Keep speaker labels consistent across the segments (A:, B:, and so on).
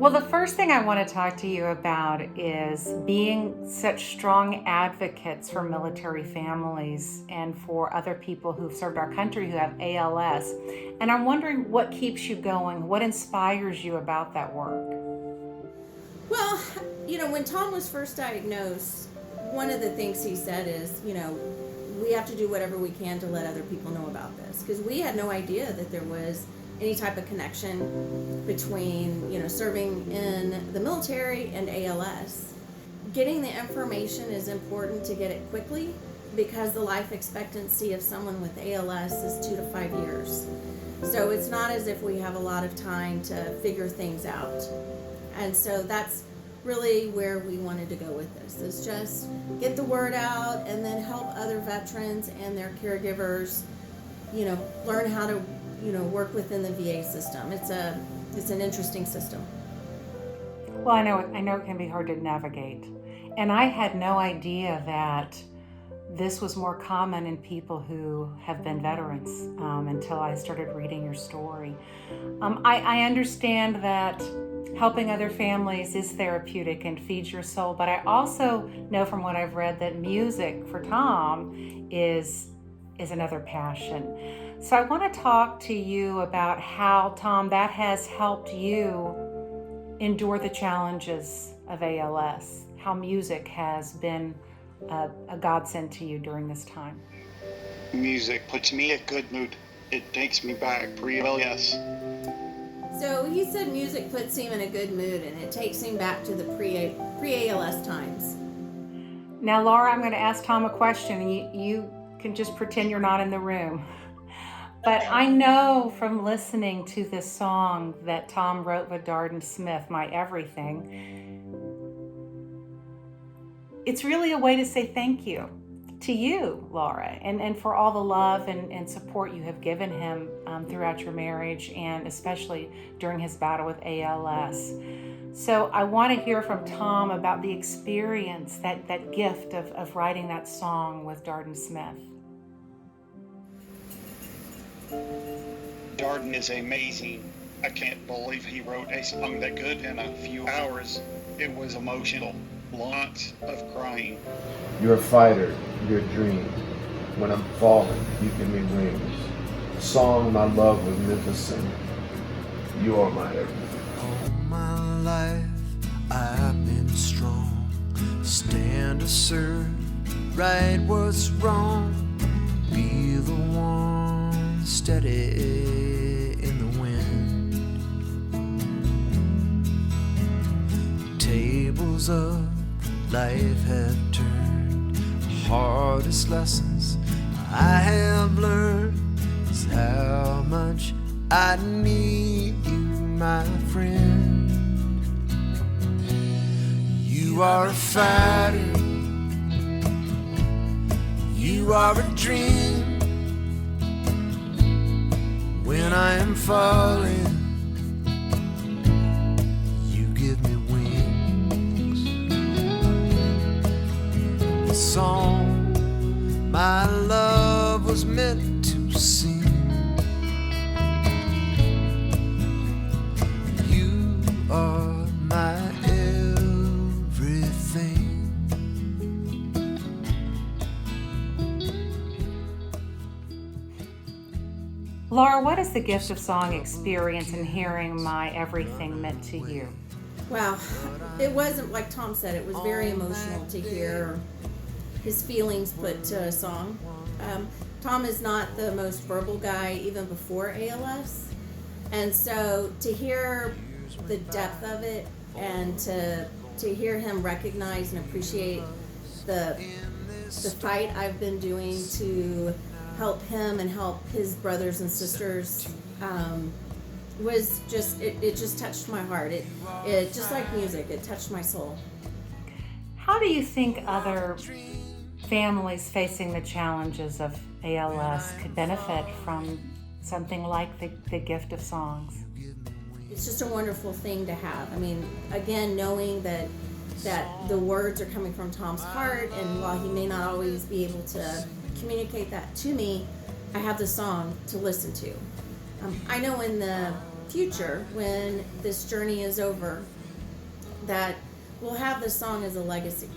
A: Well, the first thing I want to talk to you about is being such strong advocates for military families and for other people who've served our country who have ALS. And I'm wondering what keeps you going, what inspires you about that work?
B: Well, when Tom was first diagnosed, one of the things he said is, we have to do whatever we can to let other people know about this, because we had no idea that there was any type of connection between, serving in the military and ALS. Getting the information is important to get it quickly, because the life expectancy of someone with ALS is 2 to 5 years. So it's not as if we have a lot of time to figure things out. And so that's really where we wanted to go with this, is just get the word out and then help other veterans and their caregivers, learn how to, work within the VA system. It's an interesting system.
A: Well, I know it can be hard to navigate. And I had no idea that this was more common in people who have been veterans until I started reading your story. I understand that helping other families is therapeutic and feeds your soul, but I also know from what I've read that music for Tom is another passion. So I want to talk to you about how, Tom, that has helped you endure the challenges of ALS, how music has been a godsend to you during this time.
C: Music puts me in a good mood. It takes me back real, yes.
B: So he said music puts him in a good mood, and it takes him back to the pre-ALS times.
A: Now, Laura, I'm going to ask Tom a question, and you can just pretend you're not in the room. But I know from listening to this song that Tom wrote with Darden Smith, My Everything, it's really a way to say thank you to you, Laura, and for all the love and support you have given him throughout your marriage, and especially during his battle with ALS. So I want to hear from Tom about the experience, that gift of writing that song with Darden Smith.
C: Darden is amazing. I can't believe he wrote a song that good in a few hours. It was emotional. Lots of crying.
D: You're a fighter, you're a dream. When I'm falling, you give me wings. A song my love was meant to sing. You are my everything.
E: All my life I've been strong. Stand assert, right what's wrong. Be the one steady in the wind. Tables up, life have turned. Hardest lessons I have learned is how much I need you, my friend. You are a fighter, you are a dream. When I am falling, you give me wings. The song my love was meant to sing. You are my everything.
A: Laura, what is the gift of song experience in hearing My Everything meant to you?
B: Wow, it wasn't, like Tom said, it was very emotional to hear his feelings put to a song. Tom is not the most verbal guy even before ALS, and so to hear the depth of it and to hear him recognize and appreciate the fight I've been doing to help him and help his brothers and sisters was just, it just touched my heart. It just like music, it touched my soul.
A: How do you think other families facing the challenges of ALS could benefit from something like the gift of songs?
B: It's just a wonderful thing to have. I mean, again, knowing that the words are coming from Tom's heart, and while he may not always be able to communicate that to me, I have the song to listen to. I know in the future, when this journey is over, that we'll have this song as a legacy,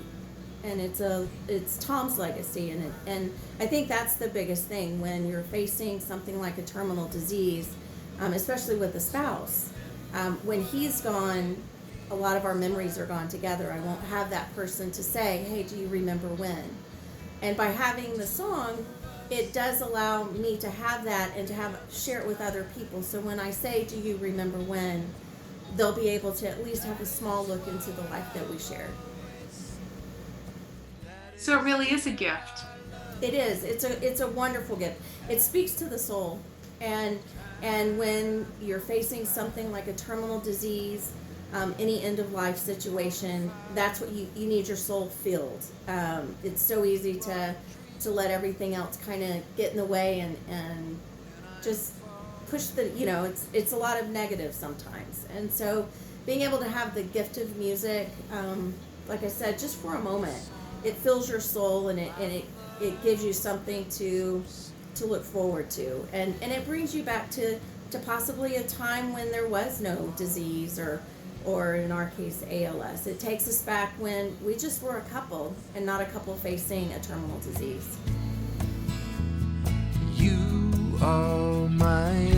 B: and it's Tom's legacy, and I think that's the biggest thing when you're facing something like a terminal disease, especially with a spouse. When he's gone, a lot of our memories are gone together. I won't have that person to say, hey, do you remember when? And by having the song, it does allow me to have that and to share it with other people. So when I say, do you remember when, they'll be able to at least have a small look into the life that we shared.
F: So it really is a gift.
B: It is. It's a wonderful gift. It speaks to the soul. And when you're facing something like a terminal disease, any end of life situation, that's what you need your soul filled. It's so easy to let everything else kind of get in the way and just push it's a lot of negative sometimes. And so being able to have the gift of music, like I said, just for a moment, it fills your soul, and it gives you something to look forward to, and it brings you back to possibly a time when there was no disease, or in our case ALS. It takes us back when we just were a couple and not a couple facing a terminal disease.
E: You are my